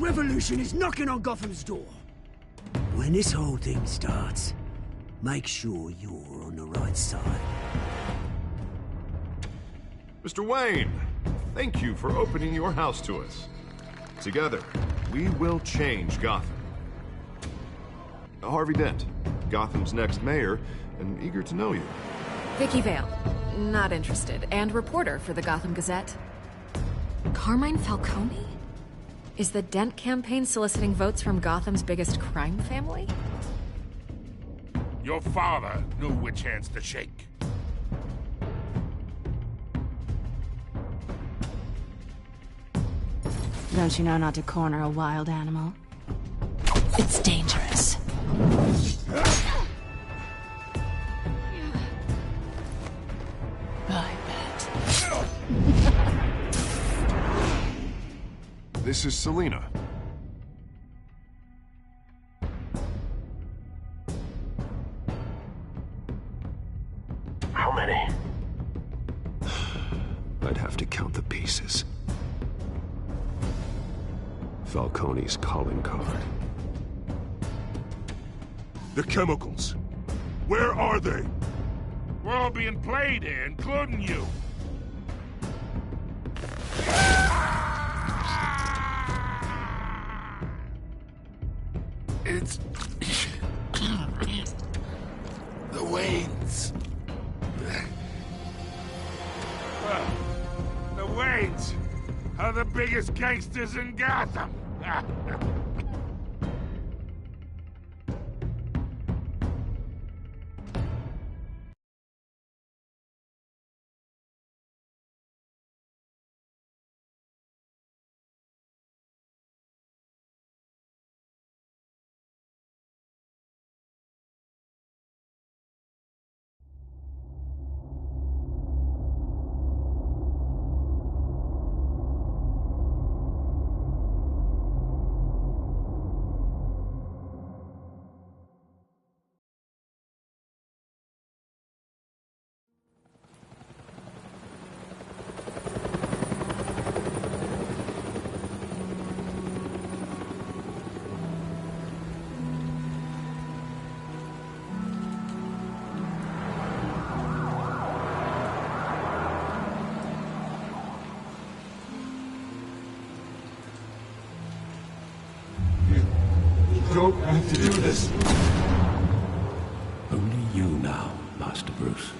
revolution is knocking on Gotham's door. When this whole thing starts, make sure you're on the right side. Mr. Wayne, thank you for opening your house to us. Together, we will change Gotham. Harvey Dent, Gotham's next mayor, and eager to know you. Vicky Vale, not interested, and reporter for the Gotham Gazette. Carmine Falcone? Is the Dent campaign soliciting votes from Gotham's biggest crime family? Your father knew which hands to shake. Don't you know not to corner a wild animal? It's dangerous. I bet. This is Selina. How many? I'd have to count the pieces. Falcone's calling card. The chemicals. Where are they? We're all being played here, including you. It's... the Waynes. Well, the Waynes are the biggest gangsters in Gotham. Don't have to do this. Only you now, Master Bruce.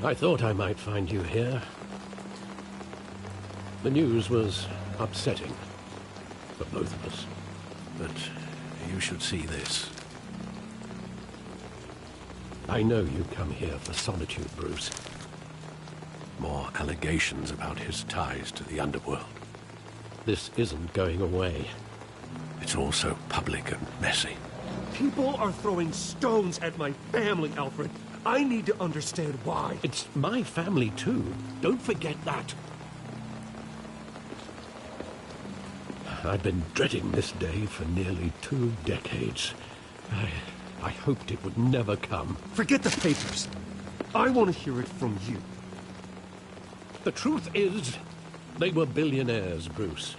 I thought I might find you here. The news was upsetting for both of us. But you should see this. I know you come here for solitude, Bruce. More allegations about his ties to the underworld. This isn't going away. It's all so public and messy. People are throwing stones at my family, Alfred. I need to understand why. It's my family, too. Don't forget that. I've been dreading this day for nearly 2 decades. I hoped it would never come. Forget the papers. I want to hear it from you. The truth is, they were billionaires, Bruce.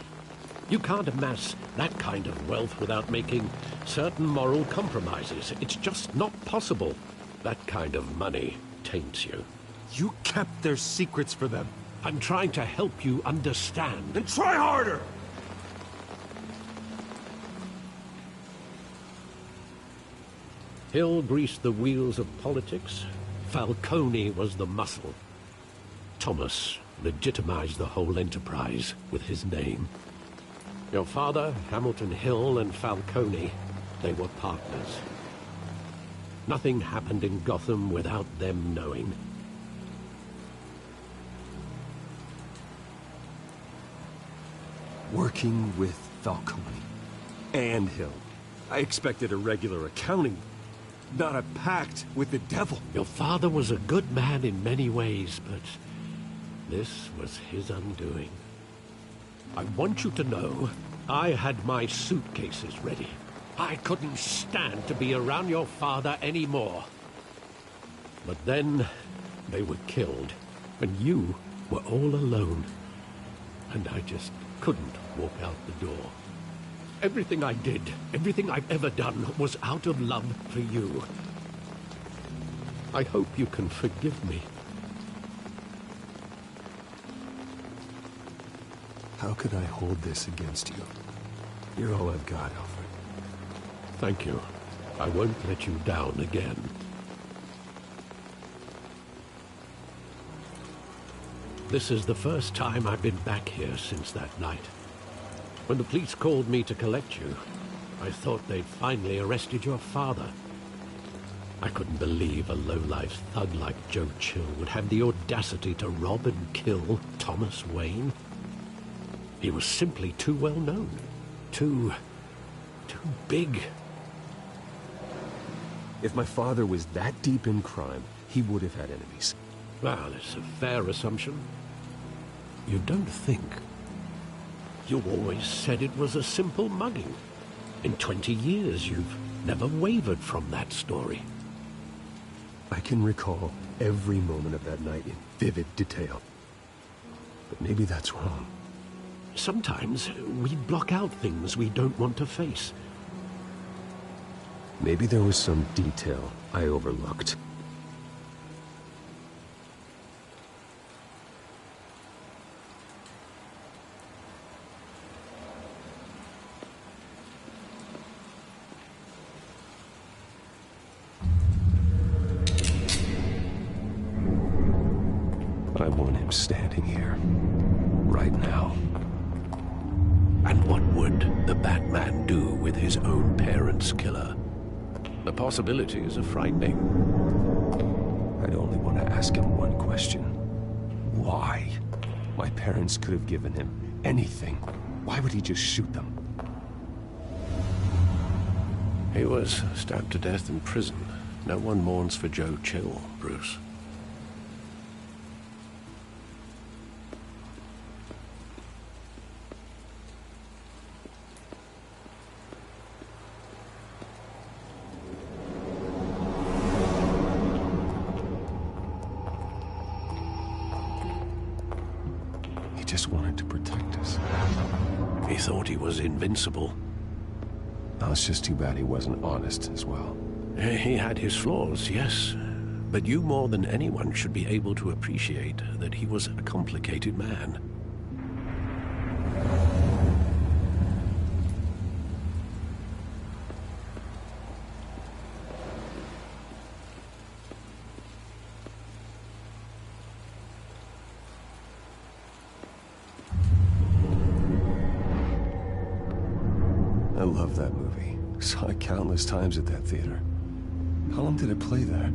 You can't amass that kind of wealth without making certain moral compromises. It's just not possible. That kind of money taints you. You kept their secrets for them. I'm trying to help you understand. Then try harder! Hill greased the wheels of politics. Falcone was the muscle. Thomas legitimized the whole enterprise with his name. Your father, Hamilton Hill, and Falcone, they were partners. Nothing happened in Gotham without them knowing. Working with Falcone and Hill. I expected a regular accounting, not a pact with the devil. Your father was a good man in many ways, but this was his undoing. I want you to know, I had my suitcases ready. I couldn't stand to be around your father anymore. But then they were killed, and you were all alone. And I just couldn't walk out the door. Everything I did, everything I've ever done, was out of love for you. I hope you can forgive me. How could I hold this against you? You're all I've got, Alfred. Thank you. I won't let you down again. This is the first time I've been back here since that night. When the police called me to collect you, I thought they'd finally arrested your father. I couldn't believe a low-life thug like Joe Chill would have the audacity to rob and kill Thomas Wayne. He was simply too well known. Too big. If my father was that deep in crime, he would have had enemies. Well, it's a fair assumption. You don't think? You always said it was a simple mugging. In 20 years, you've never wavered from that story. I can recall every moment of that night in vivid detail. But maybe that's wrong. Sometimes we block out things we don't want to face. Maybe there was some detail I overlooked. I want him standing here, right now. And what would the Batman do with his own parents' killer? The possibilities are frightening. I'd only want to ask him one question. Why? My parents could have given him anything. Why would he just shoot them? He was stabbed to death in prison. No one mourns for Joe Chill, Bruce. Just wanted to protect us. He thought he was invincible. Now, it's just too bad he wasn't honest as well. He had his flaws, yes. But you more than anyone should be able to appreciate that he was a complicated man. I love that movie. Saw it countless times at that theater. How long did it play there?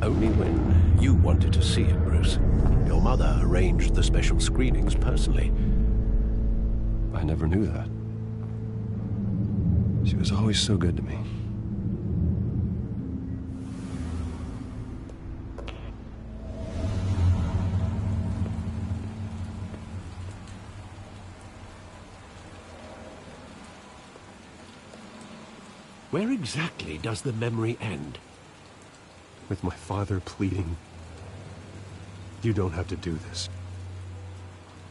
Only when you wanted to see it, Bruce. Your mother arranged the special screenings personally. I never knew that. She was always so good to me. Where exactly does the memory end? With my father pleading, "You don't have to do this."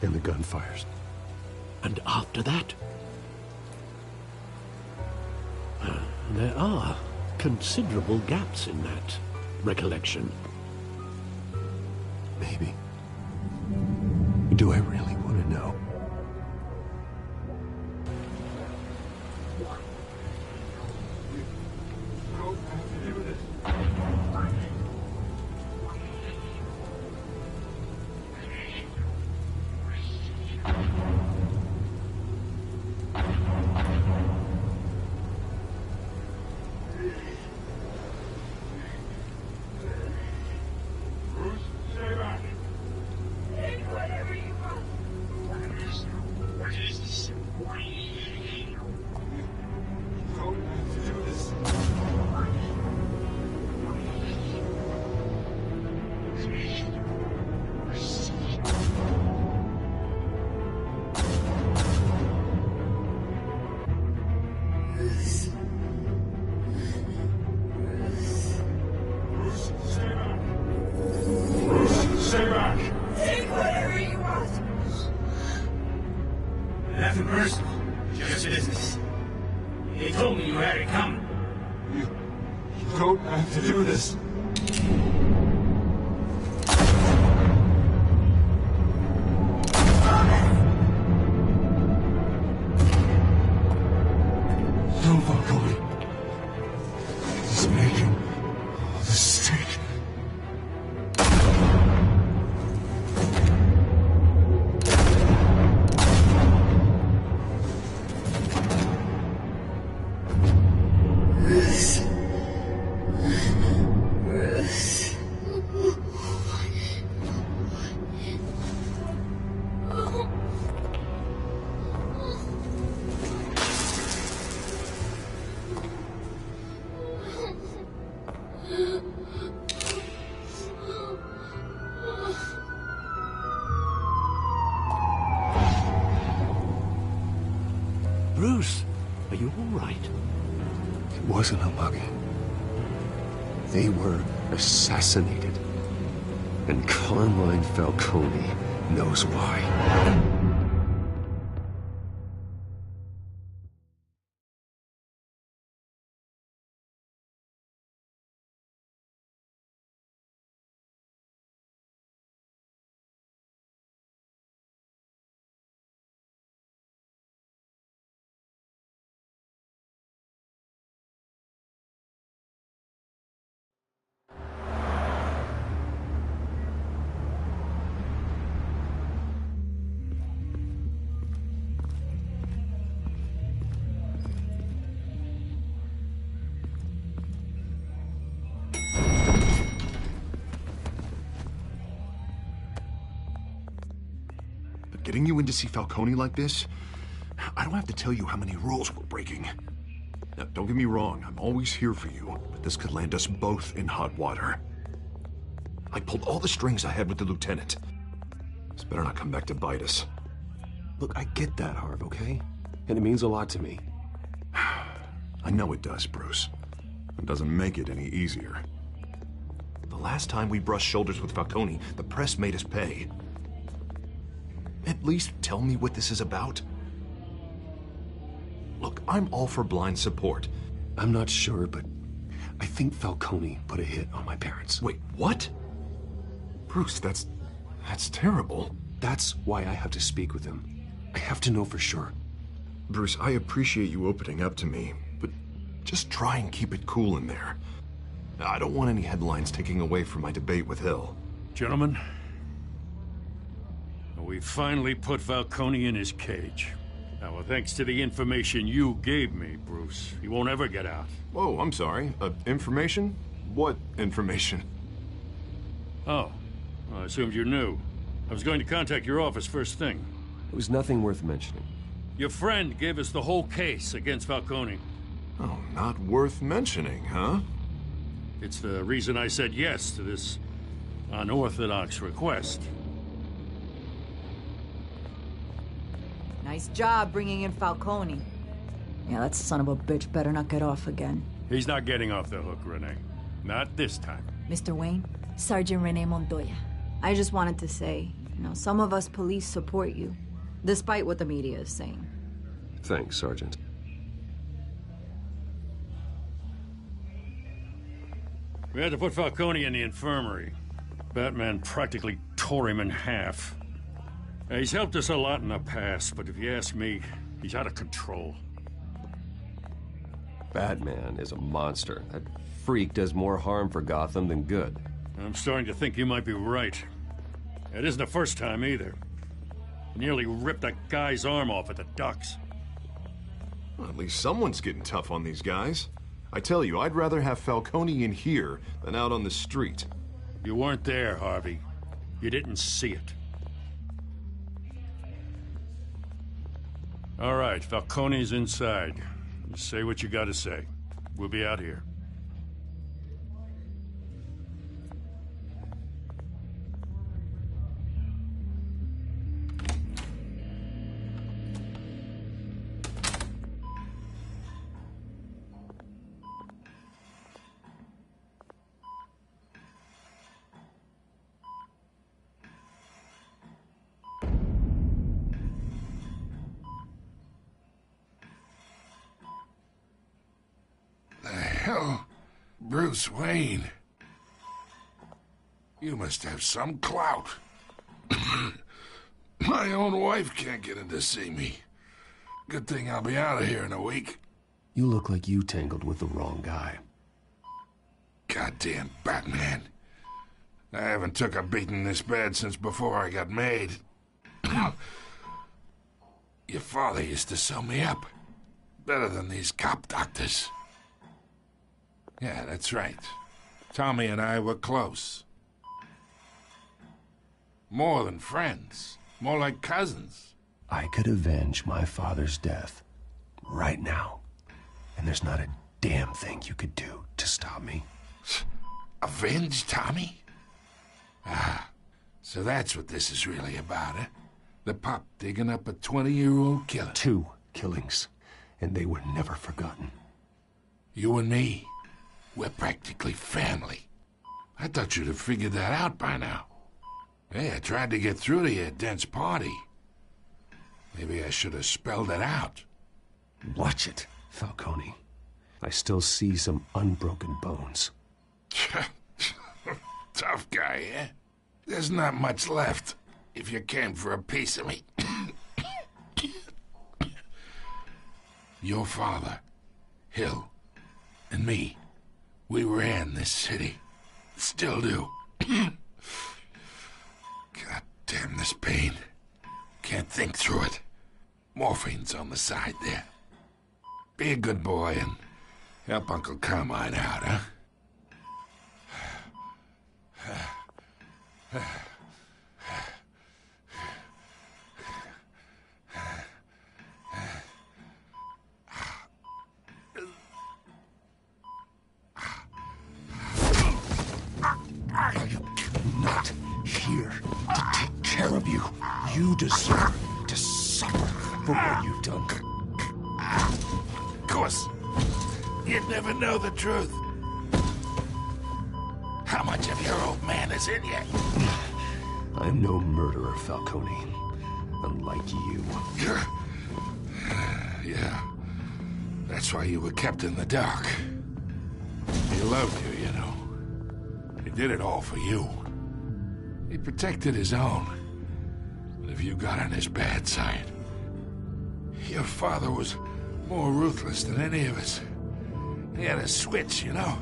And the gun fires. And after that? There are considerable gaps in that recollection. Maybe. Do I really want to know? This you had it coming. You don't have to do this. No, Falcone. He's making a mistake. Bruce, are you all right? It wasn't a mugging. They were assassinated. And Carmine Falcone knows why. Getting you in to see Falcone like this, I don't have to tell you how many rules we're breaking. Now, don't get me wrong, I'm always here for you, but this could land us both in hot water. I pulled all the strings I had with the lieutenant. This better not come back to bite us. Look, I get that, Harv, okay? And it means a lot to me. I know it does, Bruce. It doesn't make it any easier. The last time we brushed shoulders with Falcone, the press made us pay. At least tell me what this is about. Look, I'm all for blind support. I'm not sure, but I think Falcone put a hit on my parents. Wait, what? Bruce, that's terrible. That's why I have to speak with him. I have to know for sure. Bruce, I appreciate you opening up to me, but just try and keep it cool in there. I don't want any headlines taking away from my debate with Hill. Gentlemen, we finally put Falcone in his cage. Now, well, thanks to the information you gave me, Bruce, he won't ever get out. Whoa, I'm sorry. Information? What information? Oh, well, I assumed you knew. I was going to contact your office first thing. It was nothing worth mentioning. Your friend gave us the whole case against Falcone. Oh, not worth mentioning, huh? It's the reason I said yes to this unorthodox request. Nice job bringing in Falcone. Yeah, that son of a bitch better not get off again. He's not getting off the hook, Renee. Not this time. Mr. Wayne, Sergeant Renee Montoya. I just wanted to say, some of us police support you, despite what the media is saying. Thanks, Sergeant. We had to put Falcone in the infirmary. Batman practically tore him in half. He's helped us a lot in the past, but if you ask me, he's out of control. Batman is a monster. That freak does more harm for Gotham than good. I'm starting to think you might be right. It isn't the first time either. He nearly ripped that guy's arm off at the docks. Well, at least someone's getting tough on these guys. I tell you, I'd rather have Falcone in here than out on the street. You weren't there, Harvey. You didn't see it. All right, Falcone's inside. You say what you gotta say. We'll be out here. hell, Bruce Wayne? You must have some clout. My own wife can't get in to see me. Good thing I'll be out of here in a week. You look like you tangled with the wrong guy. Goddamn Batman. I haven't took a beating this bad since before I got made. Your father used to sew me up. Better than these cop doctors. Yeah, that's right. Tommy and I were close. More than friends. More like cousins. I could avenge my father's death right now. And there's not a damn thing you could do to stop me. Avenge Tommy? Ah, so that's what this is really about, eh? The pup digging up a 20-year-old killer. 2 killings, and they were never forgotten. You and me, we're practically family. I thought you'd have figured that out by now. Hey, I tried to get through to you at Dent's party. Maybe I should have spelled it out. Watch it, Falcone. I still see some unbroken bones. Tough guy, eh? There's not much left, if you came for a piece of me. Your father, Hill, and me, we ran this city. Still do. God damn this pain. Can't think through it. Morphine's on the side there. Be a good boy and help Uncle Carmine out, huh? I'm not here to take care of you. You deserve to suffer for what you've done. Of course, you'd never know the truth. How much of your old man is in you? I'm no murderer, Falcone. Unlike you. Yeah. That's why you were kept in the dark. He loved you, you know. He did it all for you. He protected his own. But if you got on his bad side, your father was more ruthless than any of us. He had a switch, you know.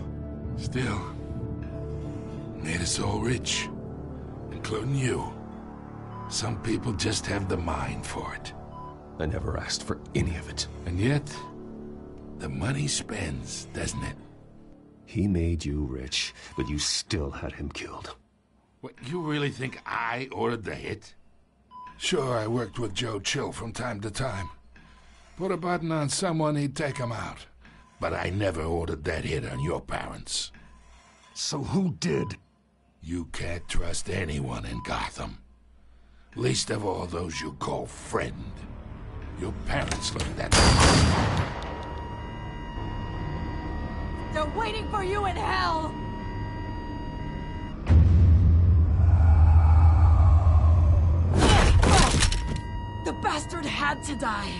Still, made us all rich, including you. Some people just have the mind for it. I never asked for any of it. And yet, the money spends, doesn't it? He made you rich, but you still had him killed. What, you really think I ordered the hit? Sure, I worked with Joe Chill from time to time. Put a button on someone, he'd take him out. But I never ordered that hit on your parents. So who did? You can't trust anyone in Gotham. Least of all those you call friend. Your parents learned that. They're waiting for you in hell! The bastard had to die.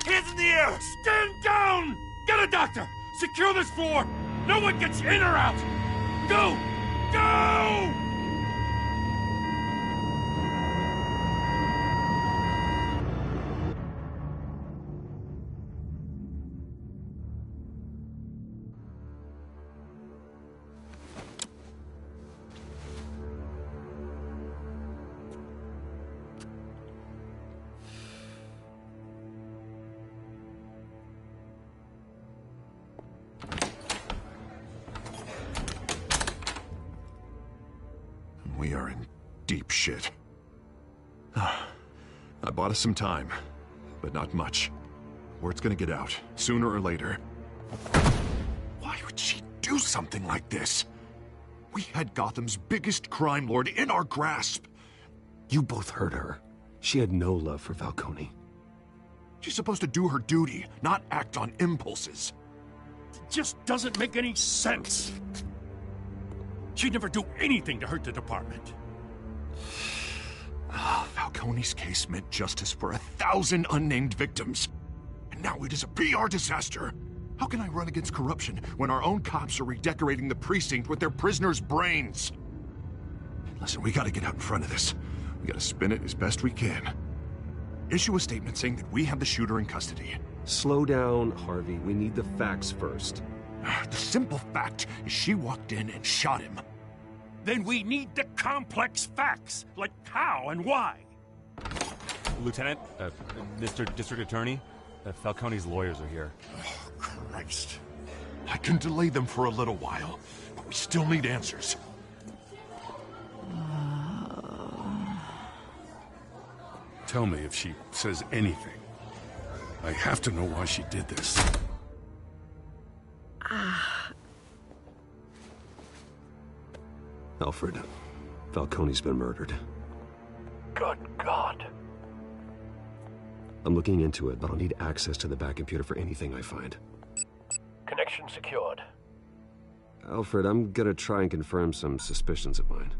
Hands in the air! Stand down! Get a doctor! Secure this floor! No one gets in or out! Go! Go! We are in deep shit. I bought us some time, but not much. Word's gonna get out, sooner or later. Why would she do something like this? We had Gotham's biggest crime lord in our grasp. You both hurt her. She had no love for Falcone. She's supposed to do her duty, not act on impulses. It just doesn't make any sense. She'd never do anything to hurt the department. Oh, Falcone's case meant justice for 1,000 unnamed victims. And now it is a PR disaster. How can I run against corruption when our own cops are redecorating the precinct with their prisoners' brains? Listen, we gotta get out in front of this. We gotta spin it as best we can. Issue a statement saying that we have the shooter in custody. Slow down, Harvey. We need the facts first. The simple fact is she walked in and shot him. Then we need the complex facts, like how and why. Lieutenant, Mr. District Attorney, Falcone's lawyers are here. Oh, Christ. I can delay them for a little while, but we still need answers. Tell me if she says anything. I have to know why she did this. Alfred, Falcone's been murdered. Good God. I'm looking into it, but I'll need access to the back computer for anything I find. Connection secured. Alfred, I'm gonna try and confirm some suspicions of mine.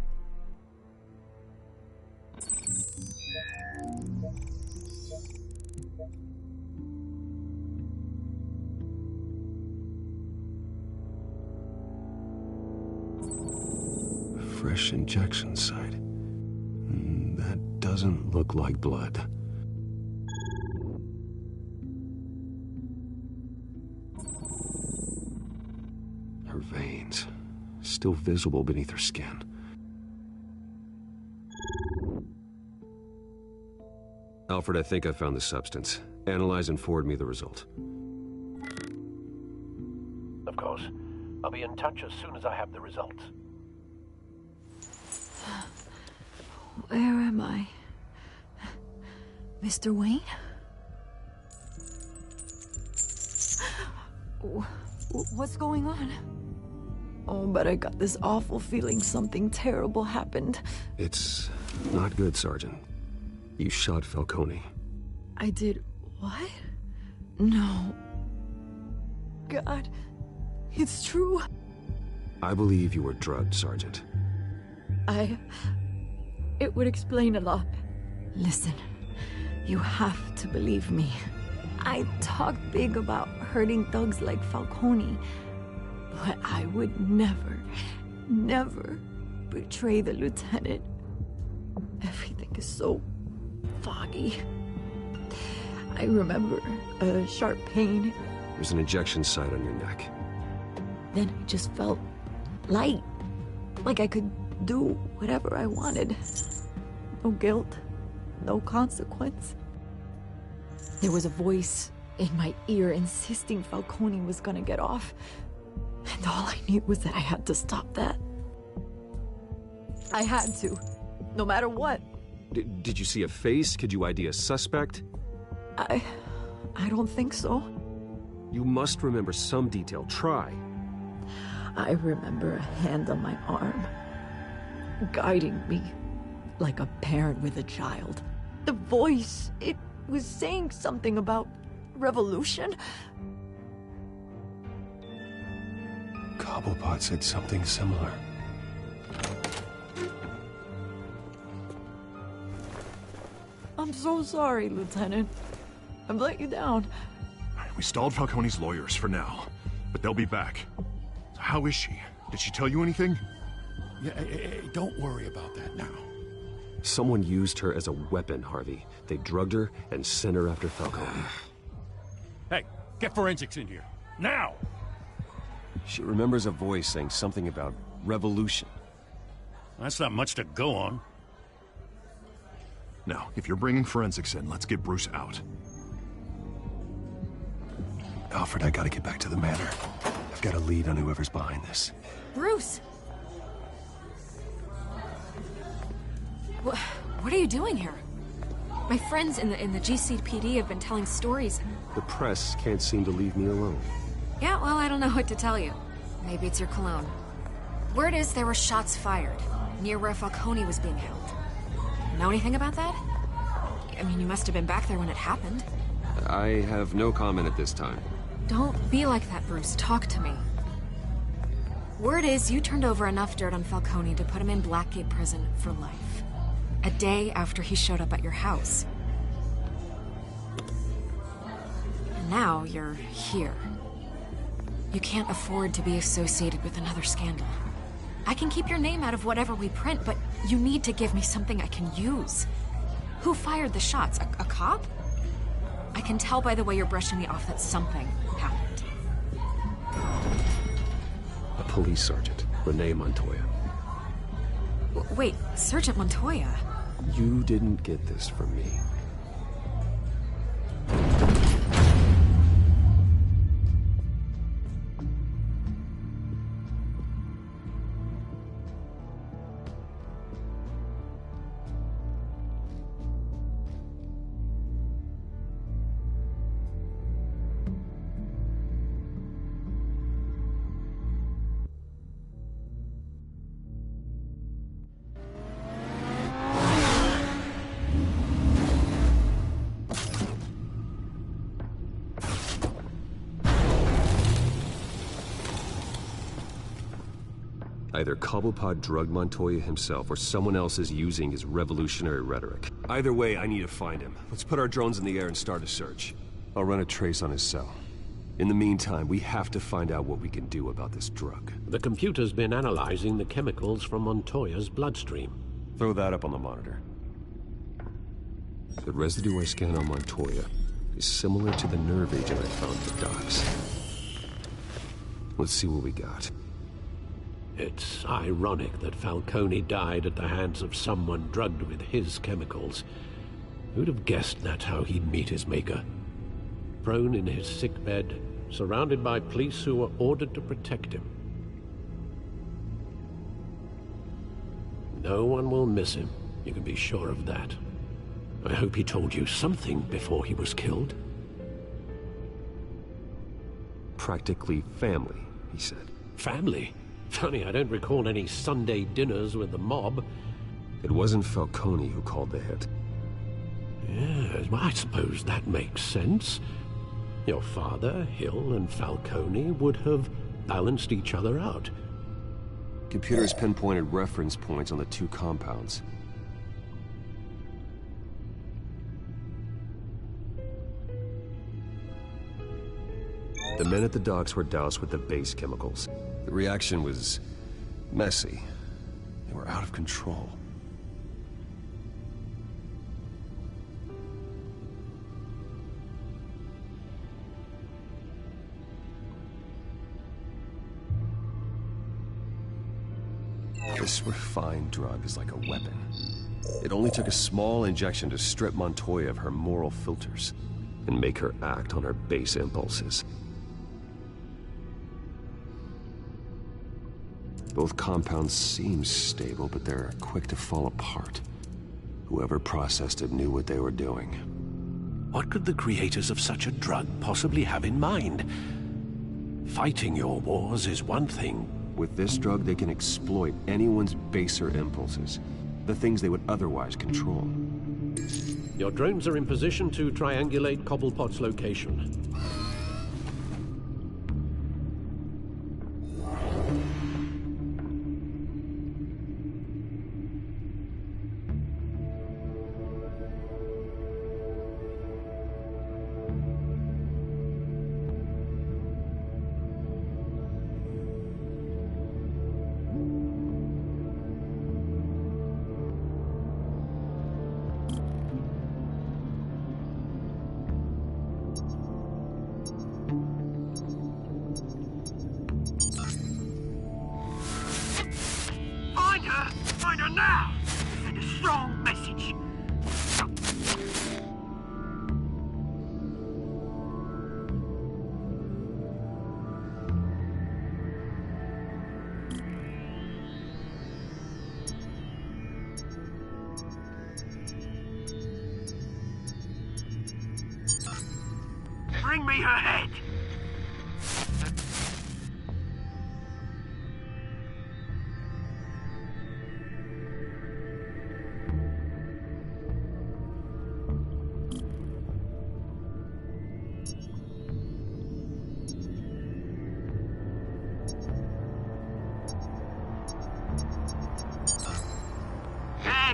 Fresh injection site. That doesn't look like blood. Her veins, still visible beneath her skin. Alfred, I think I found the substance. Analyze and forward me the result. Of course. I'll be in touch as soon as I have the results. Where am I? Mr. Wayne? What's going on? Oh, but I got this awful feeling something terrible happened. It's not good, Sergeant. You shot Falcone. I did what? No. God, it's true. I believe you were drugged, Sergeant. It would explain a lot. Listen, you have to believe me. I talk big about hurting thugs like Falcone, but I would never, never betray the lieutenant. Everything is so foggy. I remember a sharp pain. There's an injection site on your neck. Then I just felt light, like I could do whatever I wanted. No guilt, no consequence. There was a voice in my ear insisting Falcone was gonna get off. And all I knew was that I had to stop that. I had to, no matter what. Did you see a face? Could you ID a suspect? I don't think so. You must remember some detail. Try. I remember a hand on my arm, guiding me like a parent with a child. The voice, it was saying something about revolution. Cobblepot said something similar. I'm so sorry, Lieutenant. I've let you down. We stalled Falcone's lawyers for now, but they'll be back. So how is she? Did she tell you anything? Yeah, hey, don't worry about that now. Someone used her as a weapon, Harvey. They drugged her and sent her after Falcone. Hey, get forensics in here. Now! She remembers a voice saying something about revolution. That's not much to go on. Now, if you're bringing forensics in, let's get Bruce out. Alfred, I gotta get back to the manor. I've got a lead on whoever's behind this. Bruce! What are you doing here? My friends in the GCPD have been telling stories. The press can't seem to leave me alone. Yeah, well, I don't know what to tell you. Maybe it's your cologne. Word is there were shots fired near where Falcone was being held. Know anything about that? I mean, you must have been back there when it happened. I have no comment at this time. Don't be like that, Bruce. Talk to me. Word is you turned over enough dirt on Falcone to put him in Blackgate Prison for life. a day after he showed up at your house. And now you're here. You can't afford to be associated with another scandal. I can keep your name out of whatever we print, but you need to give me something I can use. Who fired the shots? A cop? I can tell by the way you're brushing me off that something happened. A police sergeant, Renee Montoya. Wait, Sergeant Montoya? You didn't get this from me. Either Cobblepot drugged Montoya himself, or someone else is using his revolutionary rhetoric. Either way, I need to find him. Let's put our drones in the air and start a search. I'll run a trace on his cell. In the meantime, we have to find out what we can do about this drug. The computer's been analyzing the chemicals from Montoya's bloodstream. Throw that up on the monitor. The residue I scanned on Montoya is similar to the nerve agent I found at the docks. Let's see what we got. It's ironic that Falcone died at the hands of someone drugged with his chemicals. Who'd have guessed that's how he'd meet his maker? Prone in his sickbed, surrounded by police who were ordered to protect him. No one will miss him, you can be sure of that. I hope he told you something before he was killed. Practically family, he said. Family? Funny, I don't recall any Sunday dinners with the mob. It wasn't Falcone who called the hit. Yes, well, I suppose that makes sense. Your father, Hill, and Falcone would have balanced each other out. Computers pinpointed reference points on the two compounds. The men at the docks were doused with the base chemicals. The reaction was messy. They were out of control. This refined drug is like a weapon. It only took a small injection to strip Montoya of her moral filters and make her act on her base impulses. Both compounds seem stable, but they're quick to fall apart. Whoever processed it knew what they were doing. What could the creators of such a drug possibly have in mind? Fighting your wars is one thing. With this drug, they can exploit anyone's baser impulses, the things they would otherwise control. Your drones are in position to triangulate Cobblepot's location. Find her now! Send a strong message. Bring me her head!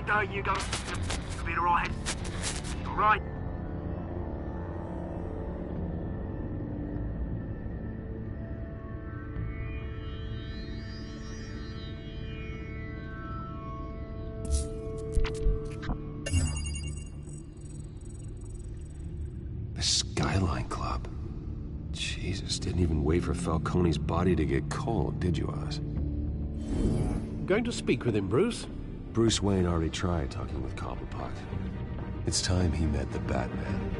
alright though, you go. You'll be alright. Alright. The Skyline Club. Jesus, didn't even wait for Falcone's body to get cold, did you, Oz? Going to speak with him, Bruce? Bruce Wayne already tried talking with Cobblepot. It's time he met the Batman.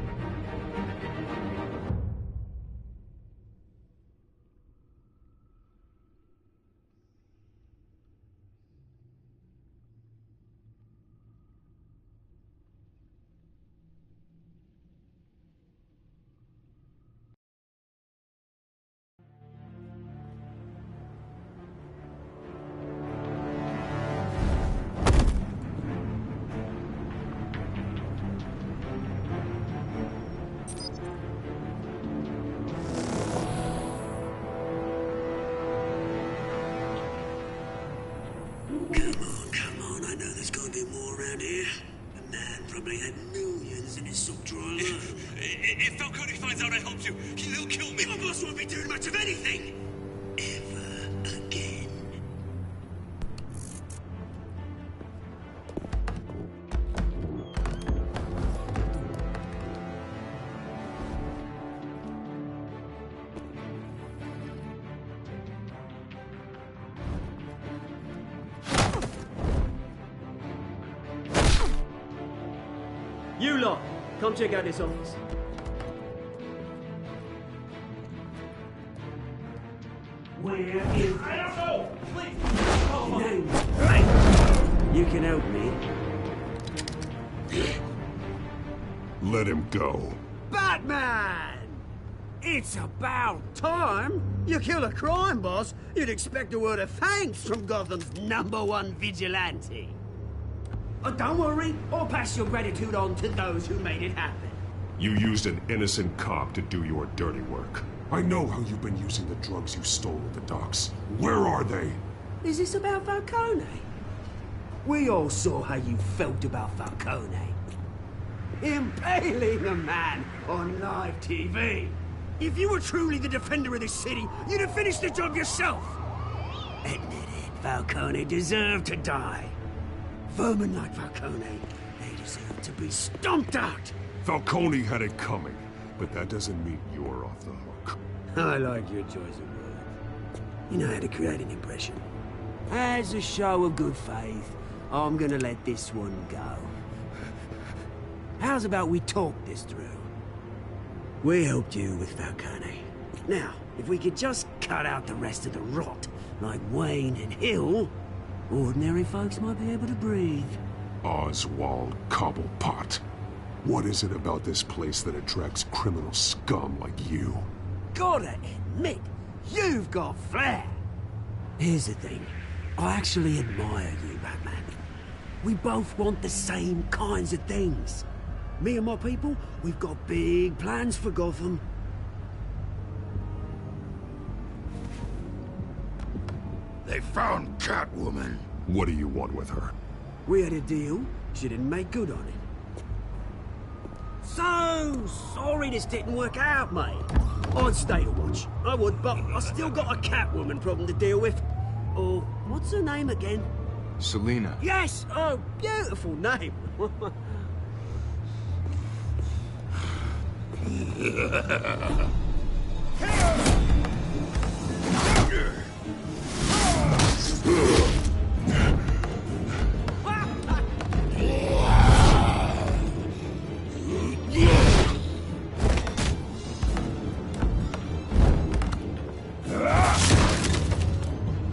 Come on, I know there's gonna be more around here. The man probably had millions in his sub-drawer alone. If Falcone finds out I helped you, he'll kill me. My boss won't be doing much of anything! Ever again. You lot, come check out this office. Where is... I don't know! Please! No. Right. You can help me. Let him go. Batman! It's about time. You kill a crime boss, you'd expect a word of thanks from Gotham's #1 vigilante. Oh, don't worry, I'll pass your gratitude on to those who made it happen. You used an innocent cop to do your dirty work. I know how you've been using the drugs you stole at the docks. Where are they? Is this about Falcone? We all saw how you felt about Falcone. Impaling a man on live TV. If you were truly the defender of this city, you'd have finished the job yourself. Admit it, Falcone deserved to die. Vermin like Falcone, they deserve to be stomped out. Falcone had it coming, but that doesn't mean you're off the hook. I like your choice of words. You know how to create an impression. As a show of good faith, I'm gonna let this one go. How's about we talk this through? We helped you with Falcone. Now, if we could just cut out the rest of the rot, like Wayne and Hill, ordinary folks might be able to breathe. Oswald Cobblepot. What is it about this place that attracts criminal scum like you? Gotta admit, you've got flair. Here's the thing. I actually admire you, Batman. We both want the same kinds of things. Me and my people, we've got big plans for Gotham. They found Catwoman. What do you want with her? We had a deal. She didn't make good on it. So sorry this didn't work out, mate. I'd stay to watch. I would, but I still got a Catwoman problem to deal with. Oh, what's her name again? Selina. Yes! Oh, beautiful name.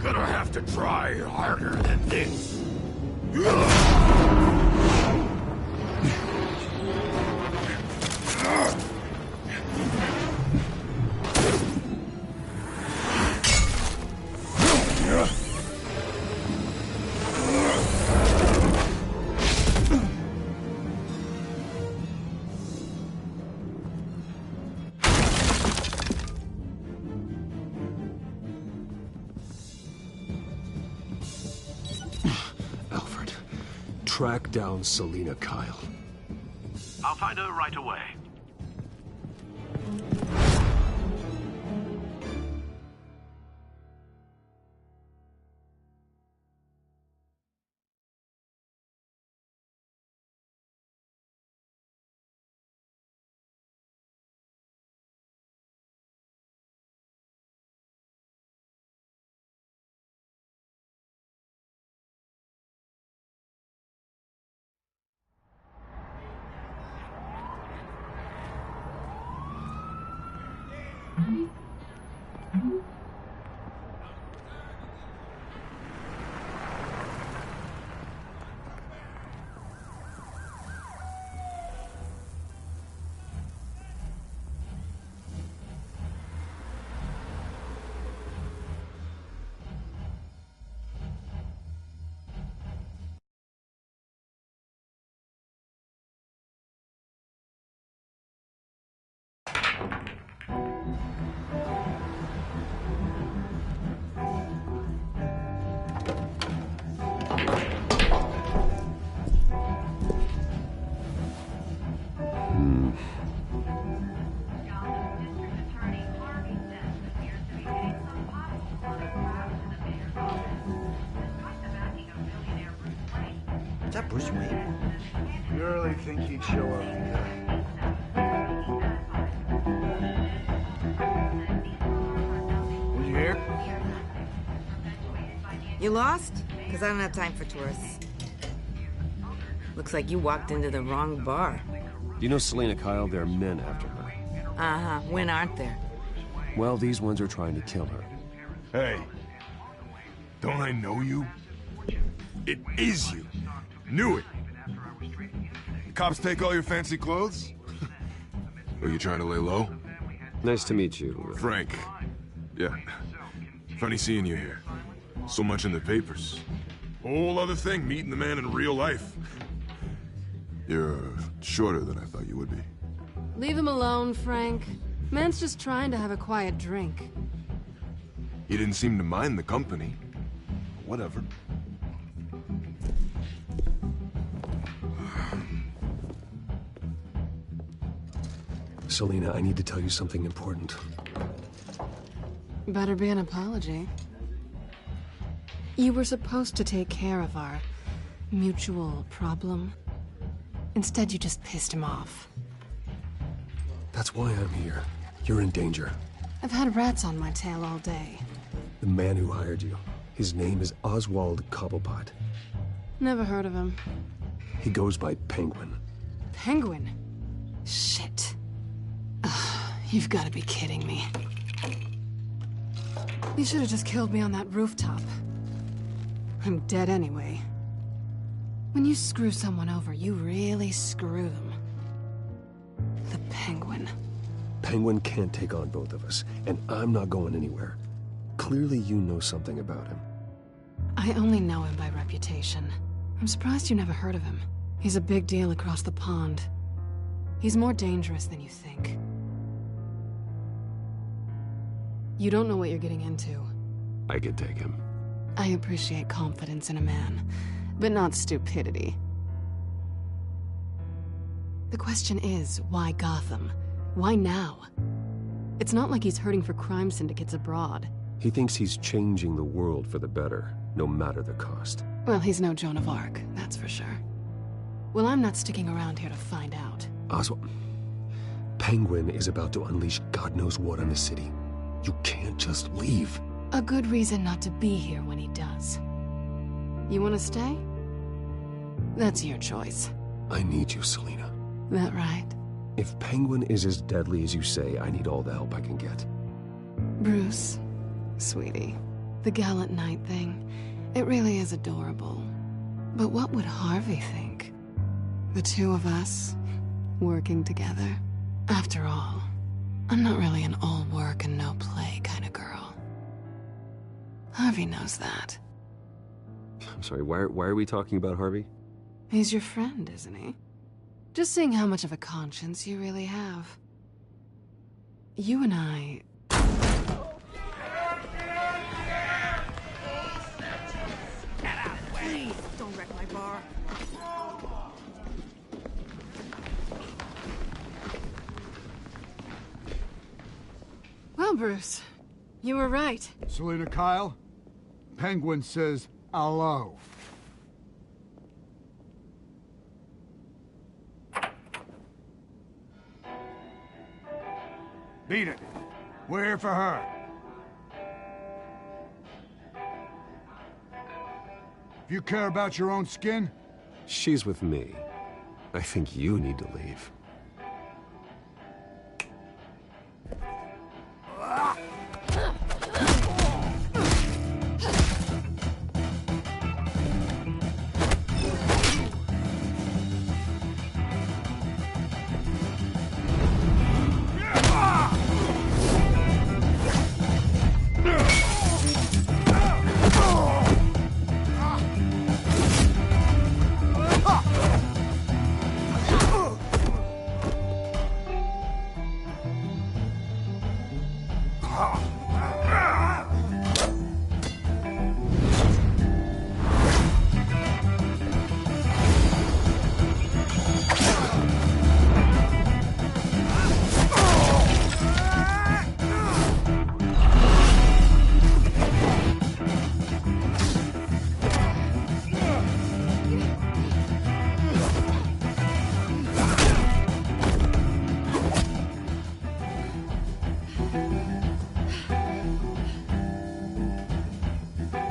Gonna have to try harder than this. track down Selina Kyle. I'll find her right away. Is that Bruce Wayne? You really think he'd show up here? Was you here? You lost? Because I don't have time for tourists. Looks like you walked into the wrong bar. Do you know Selina Kyle? There are men after her. Uh-huh. When aren't there? Well, these ones are trying to kill her. Hey, don't I know you? It is you. Knew it. The cops take all your fancy clothes? Are you trying to lay low? Nice to meet you. Frank. Yeah. Funny seeing you here. So much in the papers. Whole other thing, meeting the man in real life. You're shorter than I thought you would be. Leave him alone, Frank. Man's just trying to have a quiet drink. He didn't seem to mind the company. Whatever. Selina, I need to tell you something important. Better be an apology. You were supposed to take care of our mutual problem. Instead, you just pissed him off. That's why I'm here. You're in danger. I've had rats on my tail all day. The man who hired you, his name is Oswald Cobblepot. Never heard of him. He goes by Penguin. Penguin? Shit. Ugh, you've got to be kidding me. You should have just killed me on that rooftop. I'm dead anyway. When you screw someone over, you really screw them. The Penguin. Penguin can't take on both of us, and I'm not going anywhere. Clearly you know something about him. I only know him by reputation. I'm surprised you never heard of him. He's a big deal across the pond. He's more dangerous than you think. You don't know what you're getting into. I could take him. I appreciate confidence in a man, but not stupidity. The question is, why Gotham? Why now? It's not like he's hurting for crime syndicates abroad. He thinks he's changing the world for the better, no matter the cost. Well, he's no Joan of Arc, that's for sure. Well, I'm not sticking around here to find out. Oswald, Penguin is about to unleash God knows what on the city. You can't just leave. A good reason not to be here when he does. You want to stay? That's your choice. I need you, Selina. That right? If Penguin is as deadly as you say, I need all the help I can get. Bruce, sweetie, the gallant knight thing, it really is adorable. But what would Harvey think? The two of us, working together? After all, I'm not really an all work and no play kind of girl. Harvey knows that. I'm sorry, why are we talking about Harvey? He's your friend, isn't he? Just seeing how much of a conscience you really have. You and I... Please, don't wreck my my bar. Well, Bruce, you were right. Selina Kyle? Penguin says hello. Beat it. We're here for her. If you care about your own skin... She's with me. I think you need to leave.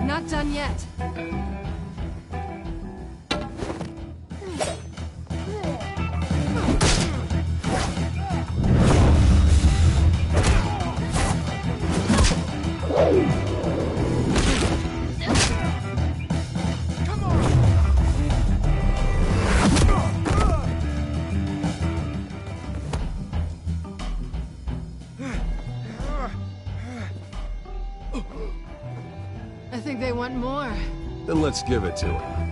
Not done yet. I think they want more. Then let's give it to him.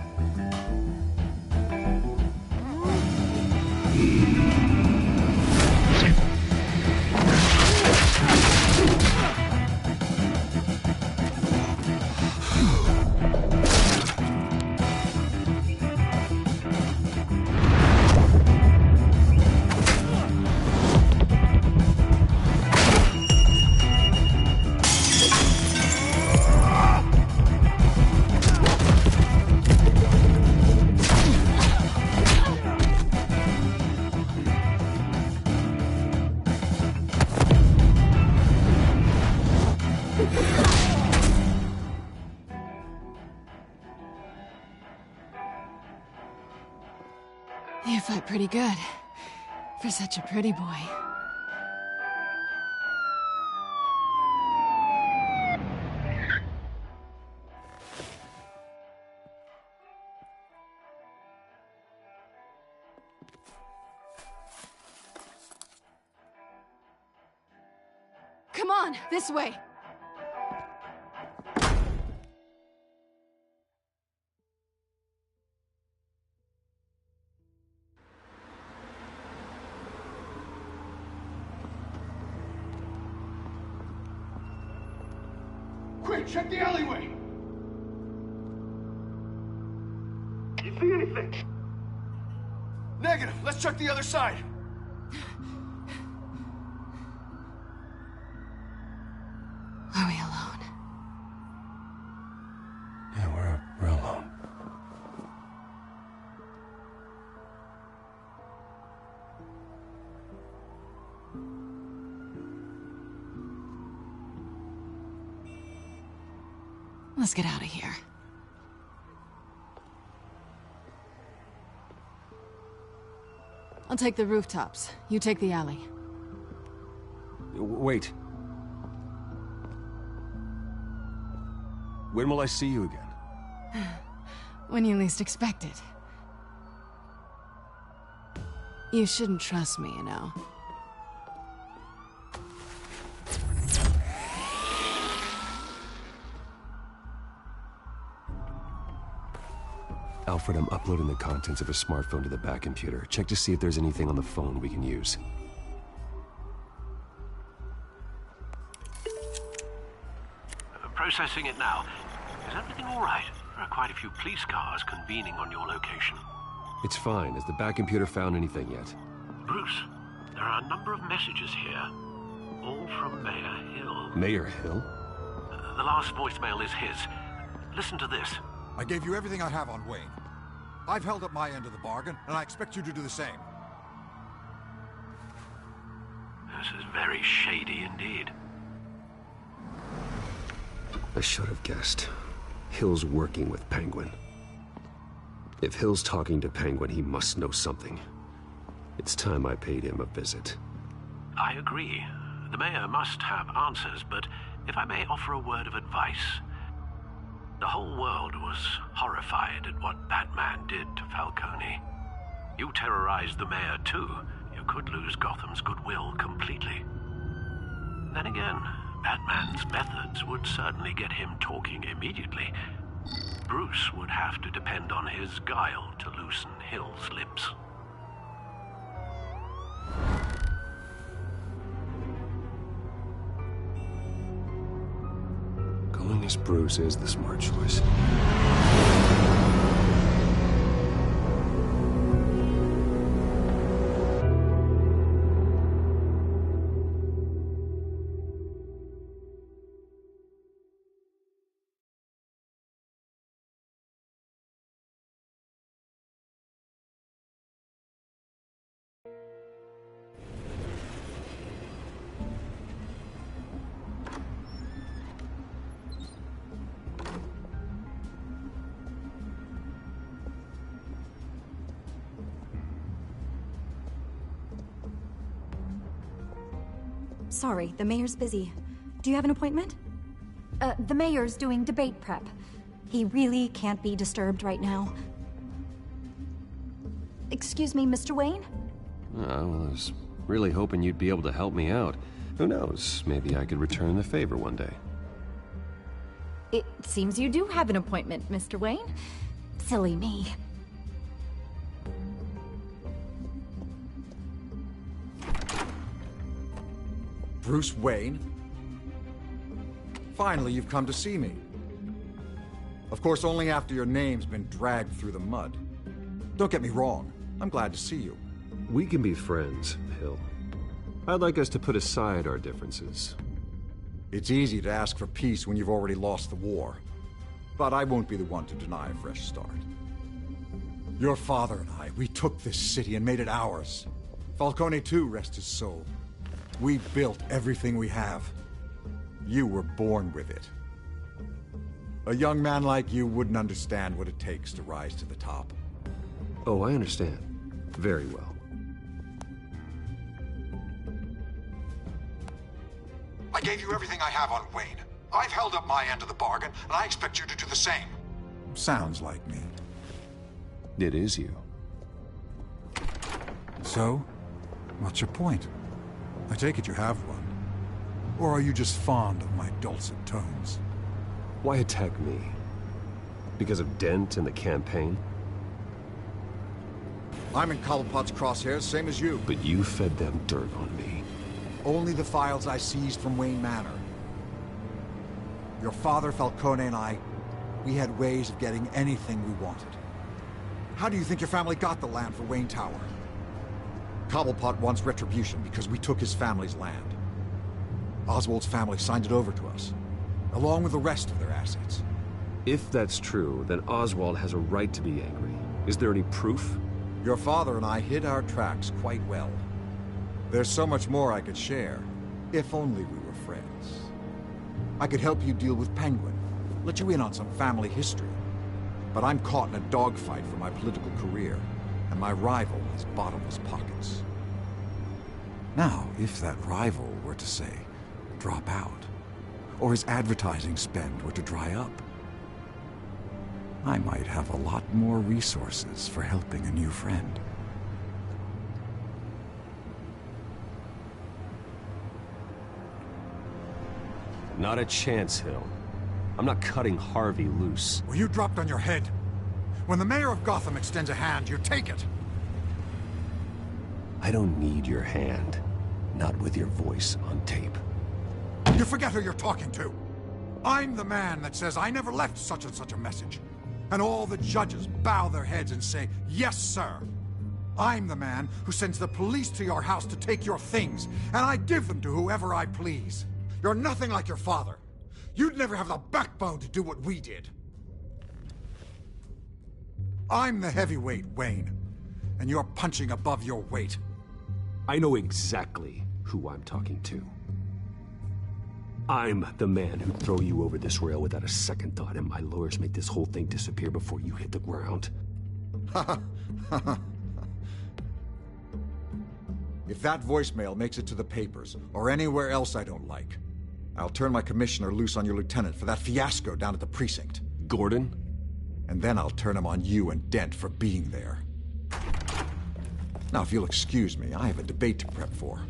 You fight pretty good. For such a pretty boy. Come on, this way. Quick, check the alleyway! You see anything? Negative. Let's check the other side. Are we alone? Yeah, we're alone. Let's get out of here. I'll take the rooftops. You take the alley. Wait. When will I see you again? When you least expect it. You shouldn't trust me, you know. Alfred, I'm uploading the contents of a smartphone to the back computer. Check to see if there's anything on the phone we can use. Processing it now. Is everything all right? are quite a few police cars convening on your location. It's fine. Has the back computer found anything yet? Bruce, there are a number of messages here, all from Mayor Hill. Mayor Hill? The last voicemail is his. Listen to this. I gave you everything I have on Wayne. I've held up my end of the bargain, and I expect you to do the same. This is very shady indeed. I should have guessed. Hill's working with Penguin. If Hill's talking to Penguin, he must know something. It's time I paid him a visit. I agree. The mayor must have answers, but if I may offer a word of advice. The whole world was horrified at what Batman did to Falcone. You terrorized the mayor too. You could lose Gotham's goodwill completely. Then again, Batman's methods would certainly get him talking immediately. Bruce would have to depend on his guile to loosen Hill's lips. Going as Bruce is the smart choice. Sorry, the mayor's busy. Do you have an appointment? The mayor's doing debate prep. He really can't be disturbed right now. Excuse me, Mr. Wayne? Well, I was really hoping you'd be able to help me out. Who knows? Maybe I could return the favor one day. It seems you do have an appointment, Mr. Wayne. Silly me. Bruce Wayne? Finally, you've come to see me. Of course, only after your name's been dragged through the mud. Don't get me wrong, I'm glad to see you. We can be friends, Hill. I'd like us to put aside our differences. It's easy to ask for peace when you've already lost the war. But I won't be the one to deny a fresh start. Your father and I, we took this city and made it ours. Falcone too, rest his soul. We built everything we have. You were born with it. A young man like you wouldn't understand what it takes to rise to the top. Oh, I understand. Very well. I gave you everything I have on Wayne. I've held up my end of the bargain, and I expect you to do the same. Sounds like me. It is you. So, what's your point? I take it you have one. Or are you just fond of my dulcet tones? Why attack me? Because of Dent and the campaign? I'm in Cobblepot's crosshairs, same as you. But you fed them dirt on me. Only the files I seized from Wayne Manor. Your father, Falcone, and I, we had ways of getting anything we wanted. How do you think your family got the land for Wayne Tower? Cobblepot wants retribution because we took his family's land. Oswald's family signed it over to us, along with the rest of their assets. If that's true, then Oswald has a right to be angry. Is there any proof? Your father and I hid our tracks quite well. There's so much more I could share, if only we were friends. I could help you deal with Penguin, let you in on some family history. But I'm caught in a dogfight for my political career, and my rival has bottomless pockets. Now, if that rival were to say, drop out, or his advertising spend were to dry up, I might have a lot more resources for helping a new friend. Not a chance, Hill. I'm not cutting Harvey loose. Well, you dropped on your head. When the mayor of Gotham extends a hand, you take it. I don't need your hand. Not with your voice on tape. You forget who you're talking to. I'm the man that says I never left such and such a message. And all the judges bow their heads and say, "Yes, sir." I'm the man who sends the police to your house to take your things, and I give them to whoever I please. You're nothing like your father. You'd never have the backbone to do what we did. I'm the heavyweight, Wayne, and you're punching above your weight. I know exactly who I'm talking to. I'm the man who'd throw you over this rail without a second thought, and my lawyers make this whole thing disappear before you hit the ground. If that voicemail makes it to the papers, or anywhere else I don't like, I'll turn my commissioner loose on your lieutenant for that fiasco down at the precinct. Gordon? And then I'll turn him on you and Dent for being there. Now, if you'll excuse me, I have a debate to prep for.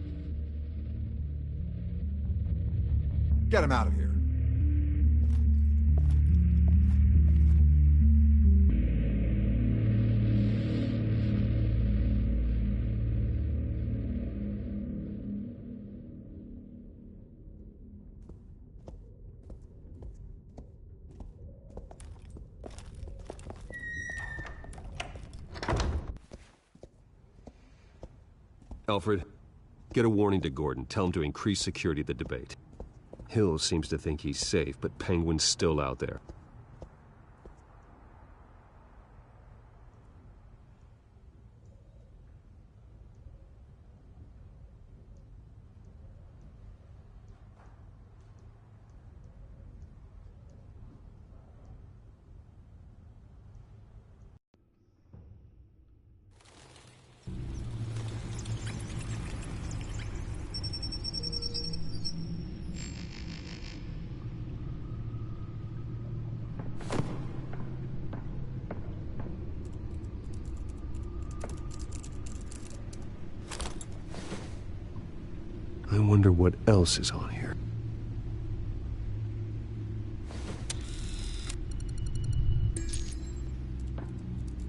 Get him out of here. Alfred, get a warning to Gordon. Tell him to increase security at the debate. Hill seems to think he's safe, but Penguin's still out there. I wonder what else is on here.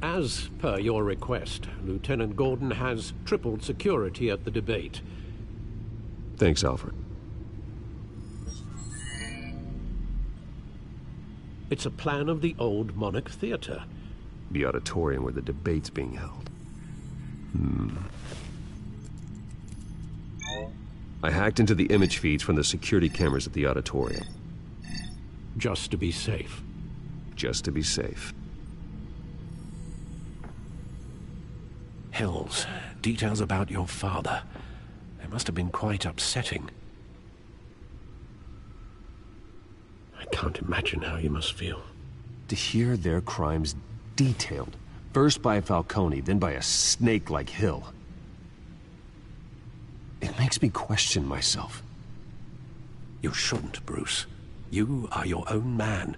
As per your request, Lieutenant Gordon has tripled security at the debate. Thanks, Alfred. It's a plan of the old Monarch Theater. The auditorium where the debate's being held. I hacked into the image feeds from the security cameras at the auditorium. Just to be safe. Just to be safe. Hills, details about your father. They must have been quite upsetting. I can't imagine how you must feel. To hear their crimes detailed, first by Falcone, then by a snake like Hill. It makes me question myself. You shouldn't, Bruce. You are your own man.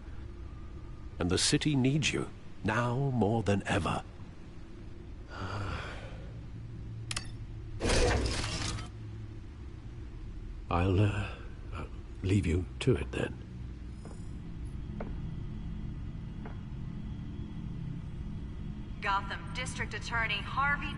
And the city needs you, now more than ever. I'll leave you to it then. Gotham District Attorney Harvey